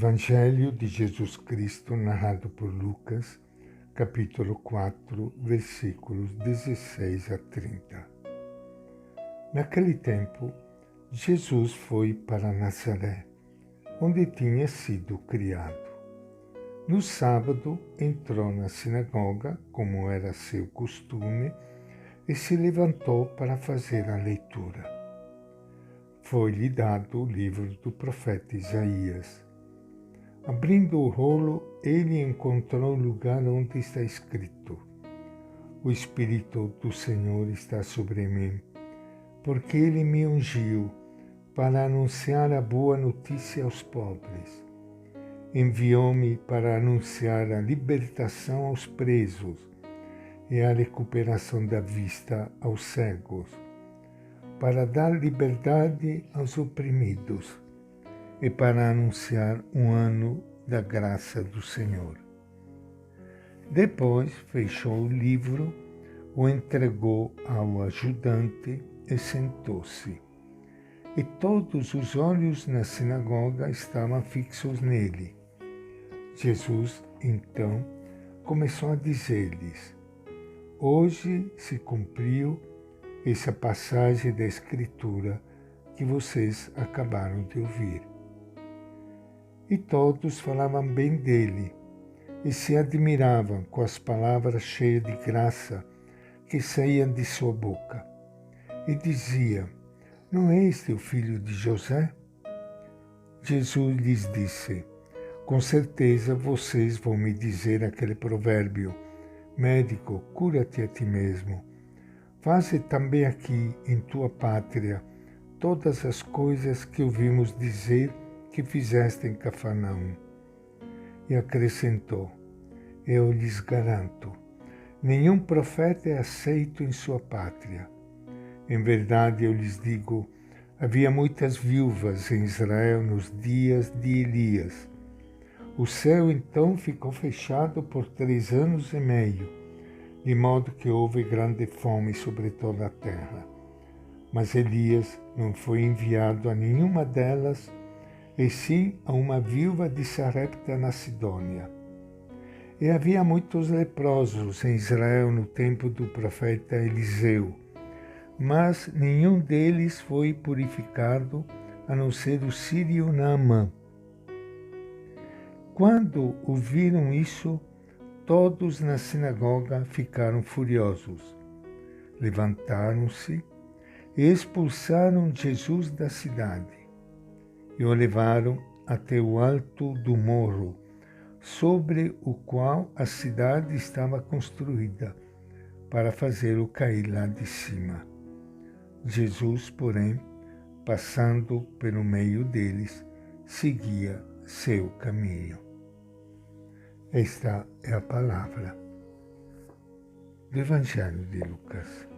Evangelho de Jesus Cristo narrado por Lucas, capítulo 4, versículos 16 a 30. Naquele tempo, Jesus foi para Nazaré, onde tinha sido criado. No sábado, entrou na sinagoga, como era seu costume, e se levantou para fazer a leitura. Foi-lhe dado o livro do profeta Isaías. Abrindo o rolo, ele encontrou o lugar onde está escrito: O Espírito do Senhor está sobre mim, porque ele me ungiu para anunciar a boa notícia aos pobres. Enviou-me para anunciar a libertação aos presos e a recuperação da vista aos cegos, para dar liberdade aos oprimidos e para anunciar um ano da graça do Senhor. Depois fechou o livro, o entregou ao ajudante e sentou-se. E todos os olhos na sinagoga estavam fixos nele. Jesus, então, começou a dizer-lhes: Hoje se cumpriu essa passagem da Escritura que vocês acabaram de ouvir. E todos falavam bem dele e se admiravam com as palavras cheias de graça que saíam de sua boca. E diziam: Não é este o filho de José? Jesus lhes disse: Com certeza vocês vão me dizer aquele provérbio: Médico, cura-te a ti mesmo. Faze também aqui, em tua pátria, todas as coisas que ouvimos dizer que fizeste em Cafarnaum. E acrescentou: Eu lhes garanto, nenhum profeta é aceito em sua pátria. Em verdade, eu lhes digo, havia muitas viúvas em Israel nos dias de Elias. O céu então ficou fechado por 3 anos e meio, de modo que houve grande fome sobre toda a terra. Mas Elias não foi enviado a nenhuma delas, e sim a uma viúva de Sarepta na Sidônia. E havia muitos leprosos em Israel no tempo do profeta Eliseu, mas nenhum deles foi purificado, a não ser o sírio Naamã. Quando ouviram isso, todos na sinagoga ficaram furiosos. Levantaram-se e expulsaram Jesus da cidade e o levaram até o alto do morro, sobre o qual a cidade estava construída, para fazê-lo cair lá de cima. Jesus, porém, passando pelo meio deles, seguia seu caminho. Esta é a palavra do Evangelho de Lucas.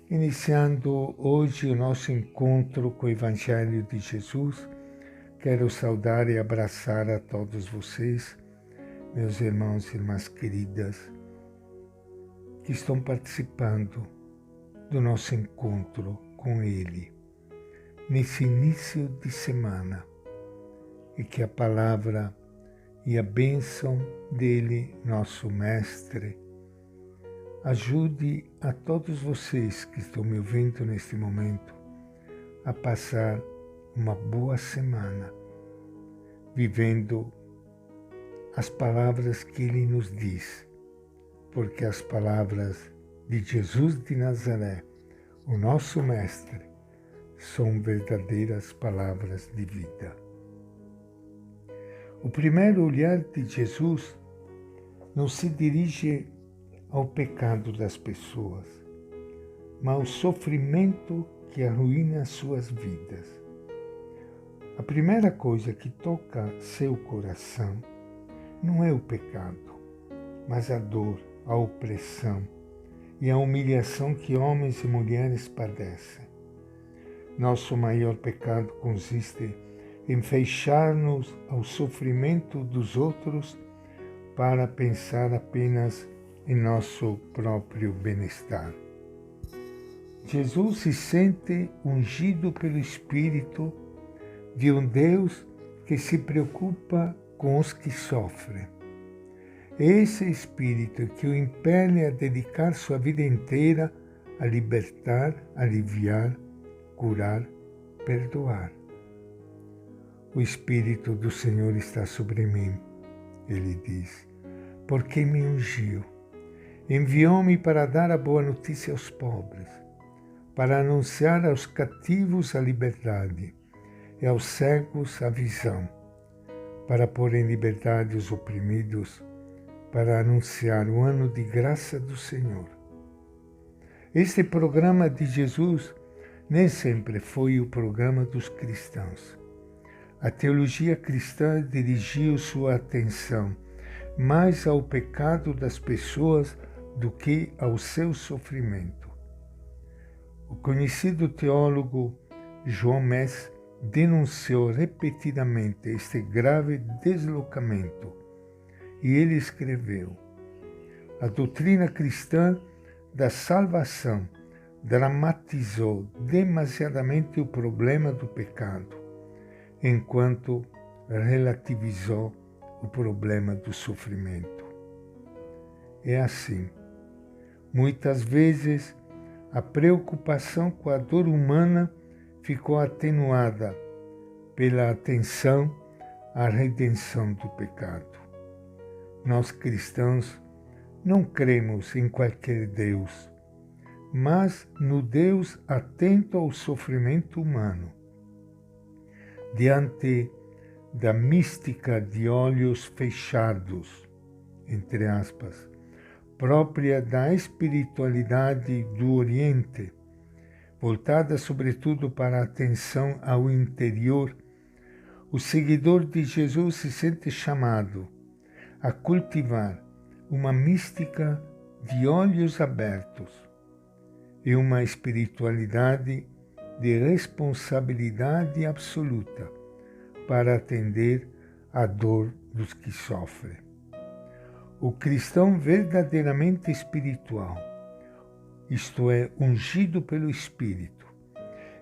Iniciando hoje o nosso encontro com o Evangelho de Jesus, quero saudar e abraçar a todos vocês, meus irmãos e irmãs queridas, que estão participando do nosso encontro com Ele, nesse início de semana, e que a palavra e a bênção dele, nosso Mestre, ajude a todos vocês que estão me ouvindo neste momento a passar uma boa semana, vivendo as palavras que ele nos diz, porque as palavras de Jesus de Nazaré, o nosso Mestre, são verdadeiras palavras de vida. O primeiro olhar de Jesus não se dirige ao pecado das pessoas, mas ao sofrimento que arruína suas vidas. A primeira coisa que toca seu coração não é o pecado, mas a dor, a opressão e a humilhação que homens e mulheres padecem. Nosso maior pecado consiste em fechar-nos ao sofrimento dos outros para pensar apenas em nosso próprio bem-estar. Jesus se sente ungido pelo Espírito de um Deus que se preocupa com os que sofrem. É esse espírito que o impele a dedicar sua vida inteira a libertar, aliviar, curar, perdoar. O Espírito do Senhor está sobre mim, ele diz, porque me ungiu. Enviou-me para dar a boa notícia aos pobres, para anunciar aos cativos a liberdade e aos cegos a visão, para pôr em liberdade os oprimidos, para anunciar o ano de graça do Senhor. Este programa de Jesus nem sempre foi o programa dos cristãos. A teologia cristã dirigiu sua atenção mais ao pecado das pessoas do que ao seu sofrimento. O conhecido teólogo João Mess denunciou repetidamente este grave deslocamento e ele escreveu: a doutrina cristã da salvação dramatizou demasiadamente o problema do pecado, enquanto relativizou o problema do sofrimento. É assim. Muitas vezes, a preocupação com a dor humana ficou atenuada pela atenção à redenção do pecado. Nós cristãos não cremos em qualquer Deus, mas no Deus atento ao sofrimento humano. Diante da mística de olhos fechados, entre aspas, própria da espiritualidade do Oriente, voltada sobretudo para a atenção ao interior, o seguidor de Jesus se sente chamado a cultivar uma mística de olhos abertos e uma espiritualidade de responsabilidade absoluta para atender à dor dos que sofrem. O cristão verdadeiramente espiritual, isto é, ungido pelo Espírito,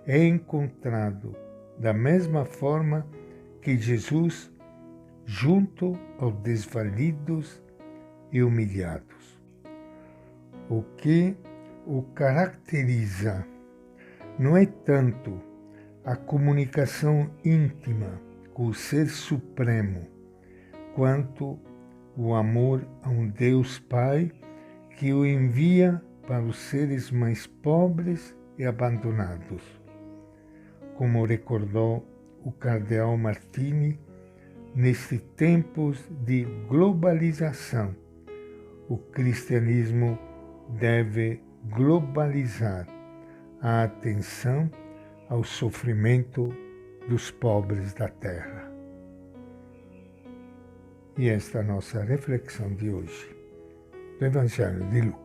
é encontrado da mesma forma que Jesus junto aos desvalidos e humilhados. O que o caracteriza não é tanto a comunicação íntima com o Ser Supremo, quanto o amor a um Deus Pai que o envia para os seres mais pobres e abandonados. Como recordou o cardeal Martini, nestes tempos de globalização, o cristianismo deve globalizar a atenção ao sofrimento dos pobres da terra. E esta é a nossa reflexão de hoje, do Evangelho de Lucas.